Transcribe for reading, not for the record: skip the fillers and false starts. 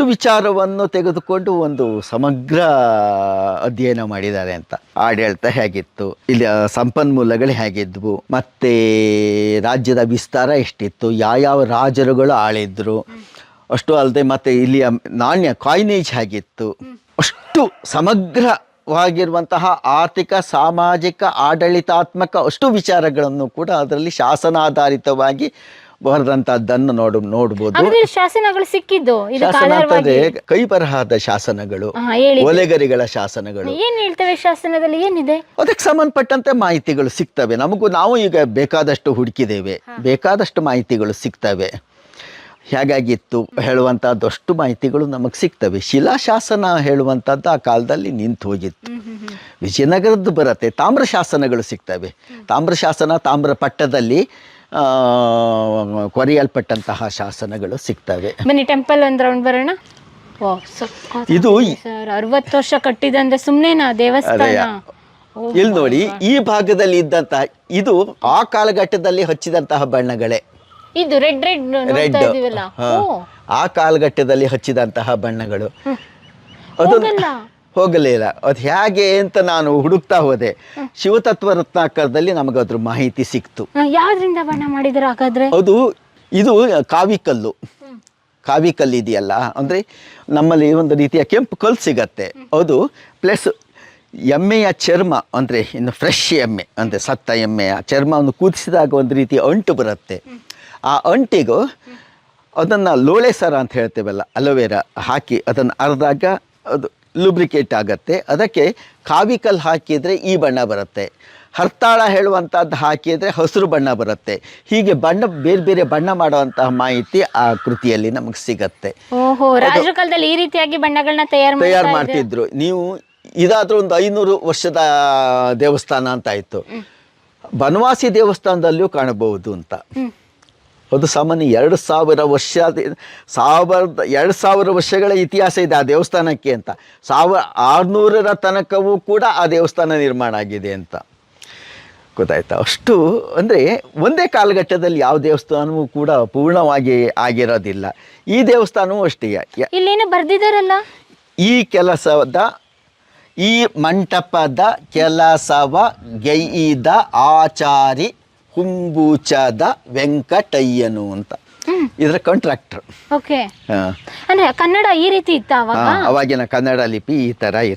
ವಿಚಾರವನ್ನು ತೆಗೆದುಕೊಂಡು ಒಂದು ಸಮಗ್ರ ಅಧ್ಯಯನ ಮಾಡಿದ್ದಾರೆ ಅಂತ. ಆಡಳಿತ ಹೇಗಿತ್ತು, ಇಲ್ಲಿ ಸಂಪನ್ಮೂಲಗಳು ಹೇಗಿದ್ವು, ಮತ್ತೆ ರಾಜ್ಯದ ವಿಸ್ತಾರ ಎಷ್ಟಿತ್ತು, ಯಾವ ರಾಜರುಗಳು ಆಳಿದ್ರು, ಅಷ್ಟು ಅಲ್ಲದೆ ಮತ್ತೆ ಇಲ್ಲಿಯ ನಾಣ್ಯ ಕಾಯಿನೇಜ್ ಹೇಗಿತ್ತು, ಅಷ್ಟು ಸಮಗ್ರವಾಗಿರುವಂತಹ ಆರ್ಥಿಕ, ಸಾಮಾಜಿಕ, ಆಡಳಿತಾತ್ಮಕ ಅಷ್ಟು ವಿಚಾರಗಳನ್ನು ಕೂಡ ಅದರಲ್ಲಿ ಶಾಸನಾಧಾರಿತವಾಗಿ ಬರೆದಂತದ್ದನ್ನು ನೋಡ್ಬೋದು. ಶಾಸನಗಳು ಸಿಕ್ಕಿದ್ದು ಶಾಸನ ಅಂತಂದ್ರೆ ಕೈ ಬರಹದ ಶಾಸನಗಳು, ಒಲೆಗರಿಗಳ ಶಾಸನಗಳು. ಏನ್ ಹೇಳ್ತವೆ ಶಾಸನದಲ್ಲಿ, ಏನಿದೆ ಅದಕ್ಕೆ ಸಂಬಂಧಪಟ್ಟಂತೆ ಮಾಹಿತಿಗಳು ಸಿಗ್ತವೆ. ನಾವು ಈಗ ಬೇಕಾದಷ್ಟು ಹುಡುಕಿದ್ದೇವೆ, ಬೇಕಾದಷ್ಟು ಮಾಹಿತಿಗಳು ಸಿಗ್ತವೆ. ಹೇಗಾಗಿತ್ತು ಹೇಳುವಂತಹದ್ದಷ್ಟು ಮಾಹಿತಿಗಳು ನಮಗೆ ಸಿಗ್ತವೆ. ಶಿಲಾಶಾಸನ ಹೇಳುವಂಥದ್ದು ಆ ಕಾಲದಲ್ಲಿ ನಿಂತು ಹೋಗಿತ್ತು. ವಿಜಯನಗರದ್ದು ಬರುತ್ತೆ. ತಾಮ್ರ ಶಾಸನಗಳು ಸಿಗ್ತವೆ. ತಾಮ್ರ ಶಾಸನ, ತಾಮ್ರ ಪಟ್ಟದಲ್ಲಿ ಕೊರೆಯಲ್ಪಟ್ಟಂತಹ ಶಾಸನಗಳು ಸಿಗ್ತವೆ. ಬನ್ನಿ ಟೆಂಪಲ್ ಒಂದು ರೌಂಡ್ ಬರೋಣ. ಇದು 60 ವರ್ಷ ಕಟ್ಟಿದಂದ್ರೆ ಸುಮ್ಮನೆನಾ ದೇವಸ್ಥಾನ? ಇಲ್ಲಿ ನೋಡಿ, ಈ ಭಾಗದಲ್ಲಿ ಇದ್ದಂತಹ ಇದು ಆ ಕಾಲಘಟ್ಟದಲ್ಲಿ ಹಚ್ಚಿದಂತಹ ಬಣ್ಣಗಳೇ. ಇದು ರೆಡ್ ಆ ಕಾಲಘಟ್ಟದಲ್ಲಿ ಹಚ್ಚಿದಂತಹ ಬಣ್ಣಗಳು. ಅದು ಹೋಗಲಿಲ್ಲ. ಅದು ಹೇಗೆ ಅಂತ ನಾನು ಹುಡುಕ್ತಾ ಹೋದೆ. ಶಿವತತ್ವ ರತ್ನಾಕರದಲ್ಲಿ ನಮಗೆ ಅದ್ರ ಮಾಹಿತಿ ಸಿಕ್ತು. ಯಾವ್ದ್ರಿಂದ ಬಣ್ಣ ಮಾಡಿದ್ರು ಹಾಗಾದ್ರೆ? ಇದು ಕಾವಿಕಲ್ಲು. ಕಾವಿಕಲ್ಲು ಇದೆಯಲ್ಲ, ಅಂದರೆ ನಮ್ಮಲ್ಲಿ ಒಂದು ರೀತಿಯ ಕೆಂಪು ಕಲ್ಲು ಸಿಗತ್ತೆ. ಅದು ಪ್ಲಸ್ ಎಮ್ಮೆಯ ಚರ್ಮ, ಅಂದರೆ ಇನ್ನು ಫ್ರೆಶ್ ಎಮ್ಮೆ, ಅಂದರೆ ಸತ್ತ ಎಮ್ಮೆಯ ಚರ್ಮವನ್ನು ಕೂದಿಸಿದಾಗ ಒಂದು ರೀತಿಯ ಅಂಟು ಬರುತ್ತೆ. ಆ ಅಂಟಿಗೂ ಅದನ್ನು ಲೋಳೆ ಸರ ಅಂತ ಹೇಳ್ತೇವಲ್ಲ, ಅಲೋವೆರಾ ಹಾಕಿ ಅದನ್ನು ಅರ್ದಾಗ ಅದು ಲುಬ್ರಿಕೇಟ್ ಆಗುತ್ತೆ. ಅದಕ್ಕೆ ಕಾವಿಕಲ್ ಹಾಕಿದರೆ ಈ ಬಣ್ಣ ಬರುತ್ತೆ. ಹರ್ತಾಳ ಹೇಳುವಂಥದ್ದು ಹಾಕಿದರೆ ಹಸಿರು ಬಣ್ಣ ಬರುತ್ತೆ. ಹೀಗೆ ಬೇರೆ ಬೇರೆ ಬಣ್ಣ ಮಾಡುವಂತಹ ಮಾಹಿತಿ ಆ ಕೃತಿಯಲ್ಲಿ ನಮಗೆ ಸಿಗತ್ತೆ. ರಾಜಕಾಲದಲ್ಲಿ ಈ ರೀತಿಯಾಗಿ ಬಣ್ಣಗಳನ್ನ ತಯಾರು ಮಾಡ್ತಿದ್ರು. ನೀವು ಇದಾದ್ರೂ ಒಂದು 500 ವರ್ಷದ ದೇವಸ್ಥಾನ ಅಂತ ಆಯಿತು. ಬನವಾಸಿ ದೇವಸ್ಥಾನದಲ್ಲಿಯೂ ಕಾಣಬಹುದು ಅಂತ. ಅದು ಸಾಮಾನ್ಯ 2000 ವರ್ಷಗಳ ಇತಿಹಾಸ ಇದೆ ಆ ದೇವಸ್ಥಾನಕ್ಕೆ ಅಂತ. 1600ರ ತನಕವೂ ಕೂಡ ಆ ದೇವಸ್ಥಾನ ನಿರ್ಮಾಣ ಆಗಿದೆ ಅಂತ ಗೊತ್ತಾಯ್ತಾ. ಅಷ್ಟು ಅಂದರೆ ಒಂದೇ ಕಾಲಘಟ್ಟದಲ್ಲಿ ಯಾವ ದೇವಸ್ಥಾನವೂ ಕೂಡ ಪೂರ್ಣವಾಗಿ ಆಗಿರೋದಿಲ್ಲ. ಈ ದೇವಸ್ಥಾನವೂ ಅಷ್ಟೇ. ಇಲ್ಲೇನು ಬರ್ದಿದ್ದಾರಲ್ಲ, ಈ ಮಂಟಪದ ಕೆಲಸವ ಗೈದ ಆಚಾರಿ ಹುಂಬೂಚದ ವೆಂಕಟಯ್ಯನು ಅಂತ ಇದರ ಕಾಂಟ್ರಾಕ್ಟರ್. ಕನ್ನಡ ಈ ರೀತಿ ಇತ್ತ? ಅವಾಗಿನ ಕನ್ನಡ ಲಿಪಿ ಈ ತರ ಇತ್ತು.